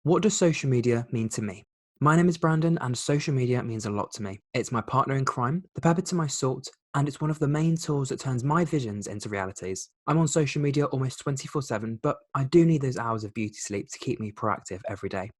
What does social media mean to me? My name is Brandon, and social media means a lot to me. It's my partner in crime, the pepper to my salt, and it's one of the main tools that turns my visions into realities. I'm on social media almost 24/7, but I do need those hours of beauty sleep to keep me proactive every day.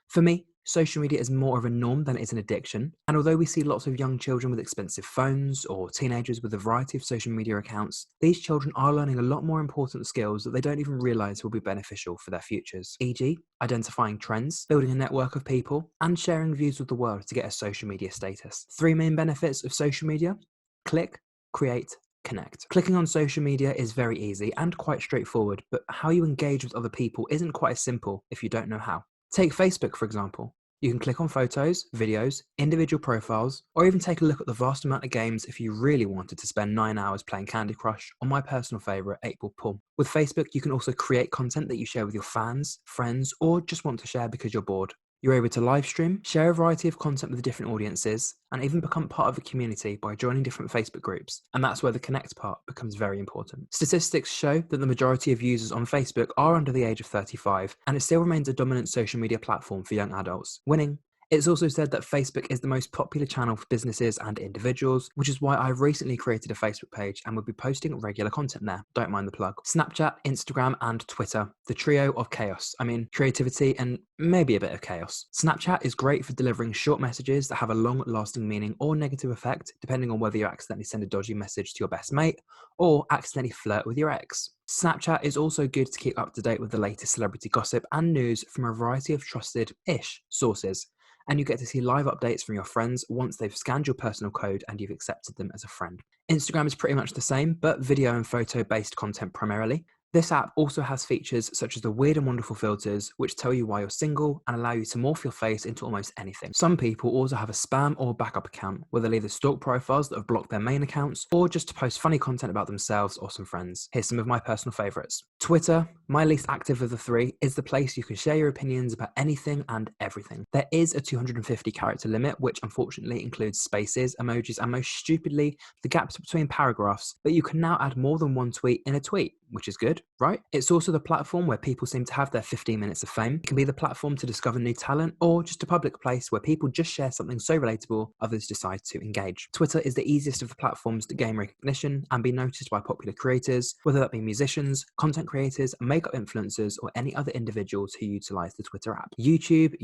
For me, social media is more of a norm than it is an addiction, and although we see lots of young children with expensive phones or teenagers with a variety of social media accounts, these children are learning a lot more important skills that they don't even realise will be beneficial for their futures, e.g., identifying trends, building a network of people, and sharing views with the world to get a social media status. Three main benefits of social media: click, create, connect. Clicking on social media is very easy and quite straightforward, but how you engage with other people isn't quite as simple if you don't know how. Take Facebook, for example. You can click on photos, videos, individual profiles, or even take a look at the vast amount of games if you really wanted to spend 9 hours playing Candy Crush or my personal favourite, 8-Ball Pool. With Facebook, you can also create content that you share with your fans, friends, or just want to share because you're bored. You're able to live stream, share a variety of content with different audiences, and even become part of a community by joining different Facebook groups. And that's where the connect part becomes very important. Statistics show that the majority of users on Facebook are under the age of 35, and it still remains a dominant social media platform for young adults, winning. It's also said that Facebook is the most popular channel for businesses and individuals, which is why I've recently created a Facebook page and will be posting regular content there. Don't mind the plug. Snapchat, Instagram, and Twitter, the trio of chaos. I mean, creativity and maybe a bit of chaos. Snapchat is great for delivering short messages that have a long-lasting meaning or negative effect, depending on whether you accidentally send a dodgy message to your best mate or accidentally flirt with your ex. Snapchat is also good to keep up to date with the latest celebrity gossip and news from a variety of trusted-ish sources. And you get to see live updates from your friends once they've scanned your personal code and you've accepted them as a friend. Instagram is pretty much the same, but video and photo based content primarily. This app also has features such as the weird and wonderful filters, which tell you why you're single and allow you to morph your face into almost anything. Some people also have a spam or backup account, where they'll either stalk profiles that have blocked their main accounts, or just to post funny content about themselves or some friends. Here's some of my personal favourites. Twitter, my least active of the three, is the place you can share your opinions about anything and everything. There is a 250 character limit, which unfortunately includes spaces, emojis, and most stupidly, the gaps between paragraphs, but you can now add more than one tweet in a tweet, which is good, right? It's also the platform where people seem to have their 15 minutes of fame. It can be the platform to discover new talent, or just a public place where people just share something so relatable others decide to engage. Twitter is the easiest of the platforms to gain recognition and be noticed by popular creators, whether that be musicians, content creators, makeup influencers, or any other individuals who utilize the Twitter app. YouTube.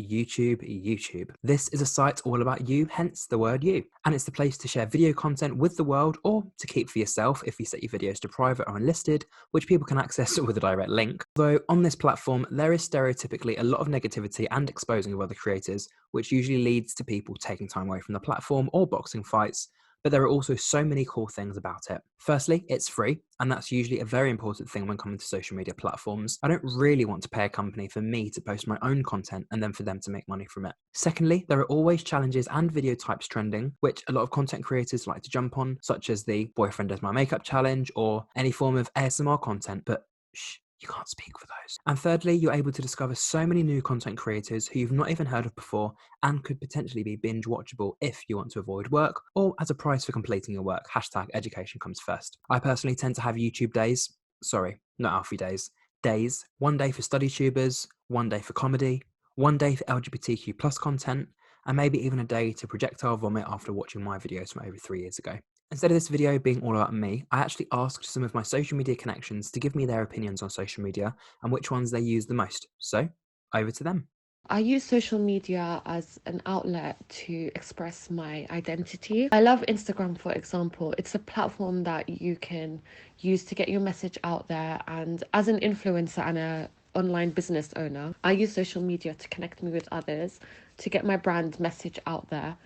This is a site all about you, hence the word you. And it's the place to share video content with the world, or to keep for yourself if you set your videos to private or unlisted, which people can access with a direct link. Though on this platform, there is stereotypically a lot of negativity and exposing of other creators, which usually leads to people taking time away from the platform or boxing fights, but there are also so many cool things about it. Firstly, it's free, and that's usually a very important thing when coming to social media platforms. I don't really want to pay a company for me to post my own content and then for them to make money from it. Secondly, there are always challenges and video types trending, which a lot of content creators like to jump on, such as the boyfriend does my makeup challenge or any form of ASMR content, but shh, you can't speak for those. And thirdly, you're able to discover so many new content creators who you've not even heard of before and could potentially be binge watchable if you want to avoid work or as a prize for completing your work. Hashtag education comes first. I personally tend to have YouTube days. Sorry, not Alfie days. Days. One day for study tubers, one day for comedy, one day for LGBTQ plus content, and maybe even a day to projectile vomit after watching my videos from over 3 years ago. Instead of this video being all about me, I actually asked some of my social media connections to give me their opinions on social media and which ones they use the most. So, over to them. I use social media as an outlet to express my identity. I love Instagram, for example. It's a platform that you can use to get your message out there. And as an influencer and a online business owner, I use social media to connect me with others, to get my brand message out there,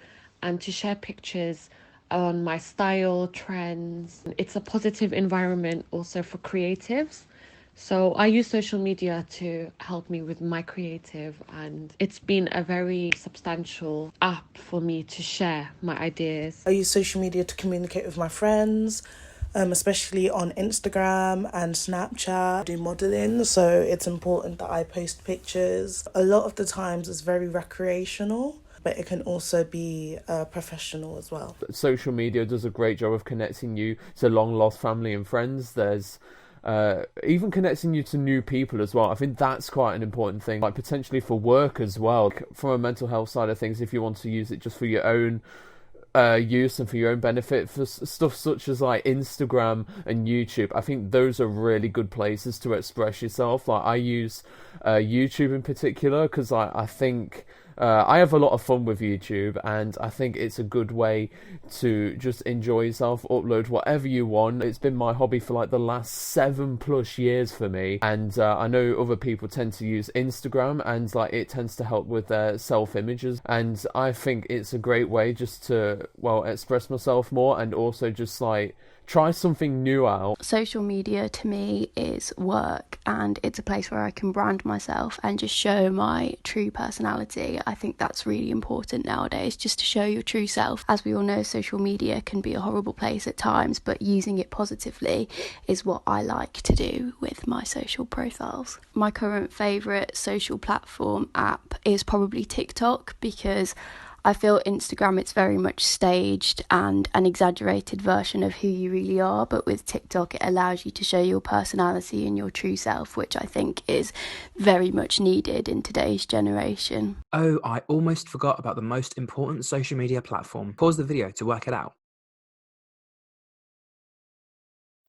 and to share pictures on my style, trends. It's a positive environment also for creatives. So I use social media to help me with my creative, and it's been a very substantial app for me to share my ideas. I use social media to communicate with my friends, especially on Instagram and Snapchat. I do modeling, so it's important that I post pictures. A lot of the times it's very recreational, but it can also be professional as well. Social media does a great job of connecting you to long lost family and friends. There's even connecting you to new people as well. I think that's quite an important thing, like potentially for work as well. From a mental health side of things, if you want to use it just for your own use and for your own benefit, for stuff such as like Instagram and YouTube, I think those are really good places to express yourself. Like I use YouTube in particular because I think I have a lot of fun with YouTube, and I think it's a good way to just enjoy yourself, upload whatever you want. It's been my hobby for like the last 7+ years for me, and I know other people tend to use Instagram, and like it tends to help with their self-images, and I think it's a great way just to, well, express myself more, and also just like try something new out. Social media to me is work, and it's a place where I can brand myself and just show my true personality. I think that's really important nowadays, just to show your true self. As we all know, social media can be a horrible place at times, but using it positively is what I like to do with my social profiles. My current favourite social platform app is probably TikTok, because I feel Instagram, it's very much staged and an exaggerated version of who you really are, but with TikTok it allows you to show your personality and your true self, which I think is very much needed in today's generation. Oh, I almost forgot about the most important social media platform. Pause the video to work it out.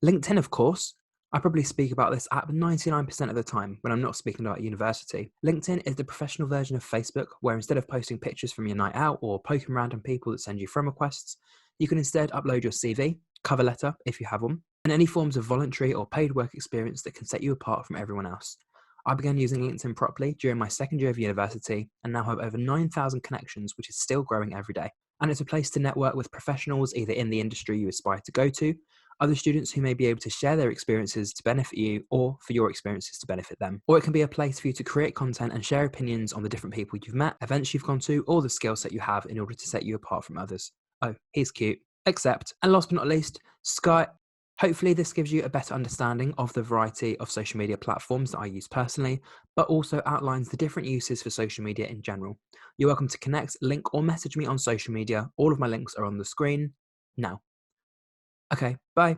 LinkedIn, of course. I probably speak about this app 99% of the time when I'm not speaking about university. LinkedIn is the professional version of Facebook, where instead of posting pictures from your night out or poking random people that send you friend requests, you can instead upload your CV, cover letter if you have one, and any forms of voluntary or paid work experience that can set you apart from everyone else. I began using LinkedIn properly during my second year of university and now have over 9,000 connections, which is still growing every day. And it's a place to network with professionals either in the industry you aspire to go to, other students who may be able to share their experiences to benefit you, or for your experiences to benefit them. Or it can be a place for you to create content and share opinions on the different people you've met, events you've gone to, or the skill set you have in order to set you apart from others. Oh, he's cute. Except, and last but not least, Sky. Hopefully this gives you a better understanding of the variety of social media platforms that I use personally, but also outlines the different uses for social media in general. You're welcome to connect, link, or message me on social media. All of my links are on the screen now. Okay, bye.